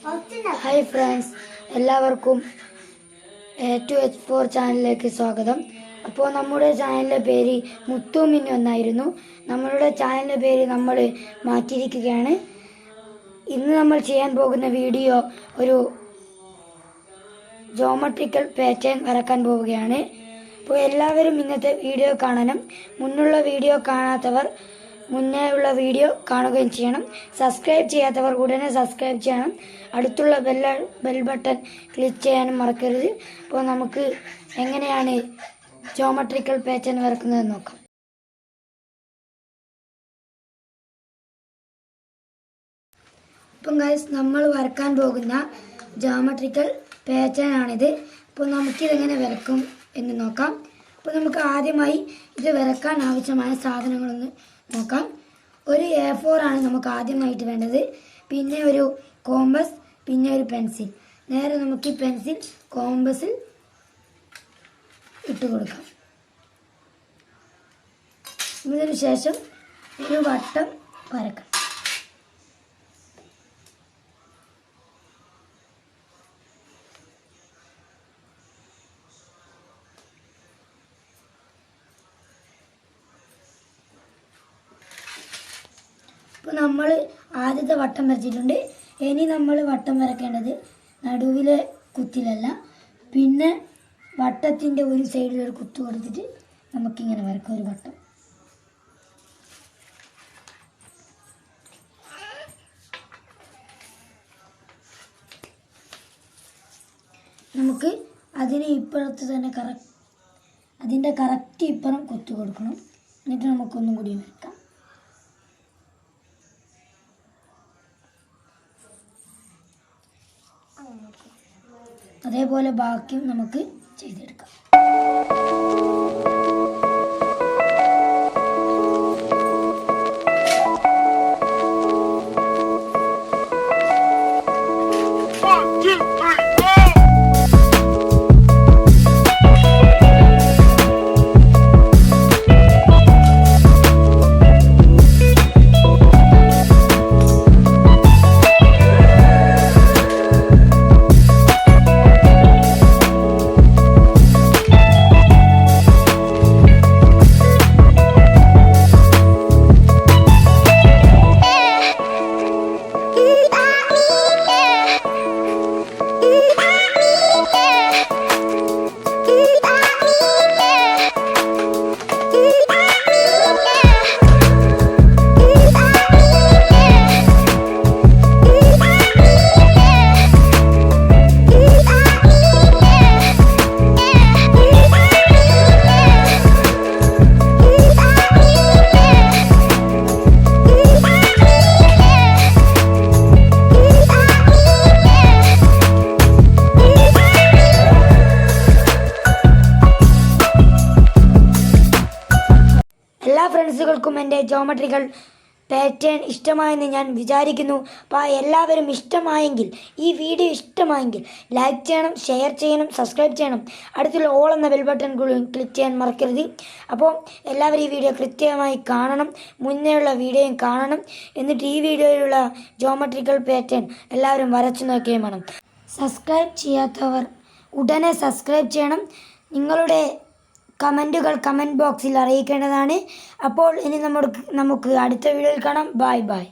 Hi friends, എല്ലാവർക്കും A2H4 ചാനലിലേക്ക് സ്വാഗതം. അപ്പോൾ നമ്മുടെ ചാനലിൻ്റെ പേര് മുത്തു മിന്നു എന്നായിരുന്നു. നമ്മളുടെ ചാനലിൻ്റെ പേര് നമ്മൾ മാറ്റിയിരിക്കുകയാണ്. ഇന്ന് നമ്മൾ ചെയ്യാൻ പോകുന്ന വീഡിയോ ഒരു ജോമെട്രിക്കൽ പാറ്റേൺ വരക്കാൻ പോവുകയാണ്. അപ്പോൾ എല്ലാവരും ഇന്നത്തെ വീഡിയോ കാണണം. മുന്നുള്ള വീഡിയോ കാണാത്തവർ മുന്നേ ഉള്ള വീഡിയോ കാണുകയും ചെയ്യണം. സബ്സ്ക്രൈബ് ചെയ്യാത്തവർ ഉടനെ സബ്സ്ക്രൈബ് ചെയ്യണം. അടുത്തുള്ള ബെൽ ബട്ടൺ ക്ലിക്ക് ചെയ്യാനും മറക്കരുത്. അപ്പോൾ നമുക്ക് എങ്ങനെയാണ് ജോമെട്രിക്കൽ പാറ്റേൺ വരക്കുന്നത് നോക്കാം. അപ്പം ഗൈസ്, നമ്മൾ വരക്കാൻ പോകുന്ന ജോമെട്രിക്കൽ പാറ്റേൺ ആണിത്. അപ്പോൾ നമുക്കിതെങ്ങനെ വരക്കും എന്ന് നോക്കാം. അപ്പോൾ നമുക്ക് ആദ്യമായി ഇത് വരക്കാൻ ആവശ്യമായ സാധനങ്ങളൊന്ന് നോക്കാം. ഒരു A4 ആണ് നമുക്ക് ആദ്യമായിട്ട് വേണ്ടത്. പിന്നെ ഒരു കോമ്പസ്, പിന്നെ ഒരു പെൻസിൽ. നേരെ നമുക്ക് ഈ പെൻസിൽ കോമ്പസിൽ ഇട്ട് കൊടുക്കാം. ഇതിനു ശേഷം ഒരു വട്ടം വരക്കാം. അപ്പോൾ നമ്മൾ ആദ്യത്തെ വട്ടം വരച്ചിട്ടുണ്ട്. ഇനി നമ്മൾ വട്ടം വരക്കേണ്ടത് നടുവിലെ കുത്തിലല്ല, പിന്നെ വട്ടത്തിൻ്റെ ഒരു സൈഡിൽ ഒരു കുത്ത് കൊടുത്തിട്ട് നമുക്കിങ്ങനെ വരക്കാം ഒരു വട്ടം. നമുക്ക് അതിന് ഇപ്പുറത്ത് തന്നെ അതിൻ്റെ കറക്റ്റ് ഇപ്പുറം കുത്ത് കൊടുക്കണം. എന്നിട്ട് നമുക്കൊന്നും കൂടി വരക്കാം. അതേപോലെ ബാക്കിയും നമുക്ക് ചെയ്തെടുക്കാം. എല്ലാ ഫ്രണ്ട്സുകൾക്കും എൻ്റെ ജോമെട്രിക്കൽ പാറ്റേൺ ഇഷ്ടമായെന്ന് ഞാൻ വിചാരിക്കുന്നു. അപ്പോൾ എല്ലാവരും ഇഷ്ടമായെങ്കിൽ, ഈ വീഡിയോ ഇഷ്ടമായെങ്കിൽ ലൈക്ക് ചെയ്യണം, ഷെയർ ചെയ്യണം, സബ്സ്ക്രൈബ് ചെയ്യണം. അടുത്തുള്ള ഓൾ എന്ന ബെൽ ബട്ടൺ ക്ലിക്ക് ചെയ്യാൻ മറക്കരുത്. അപ്പോൾ എല്ലാവരും ഈ വീഡിയോ കൃത്യമായി കാണണം, മുന്നേയുള്ള വീഡിയോയും കാണണം. എന്നിട്ട് ഈ വീഡിയോയിലുള്ള ജോമെട്രിക്കൽ പാറ്റേൺ എല്ലാവരും വരച്ചു നോക്കുകയും വേണം. സബ്സ്ക്രൈബ് ചെയ്യാത്തവർ ഉടനെ സബ്സ്ക്രൈബ് ചെയ്യണം. നിങ്ങളുടെ കമൻറ്റുകൾ കമൻറ്റ് ബോക്സിൽ അറിയിക്കേണ്ടതാണ്. അപ്പോൾ ഇനി നമുക്ക് അടുത്ത വീഡിയോയിൽ കാണാം. Bye bye.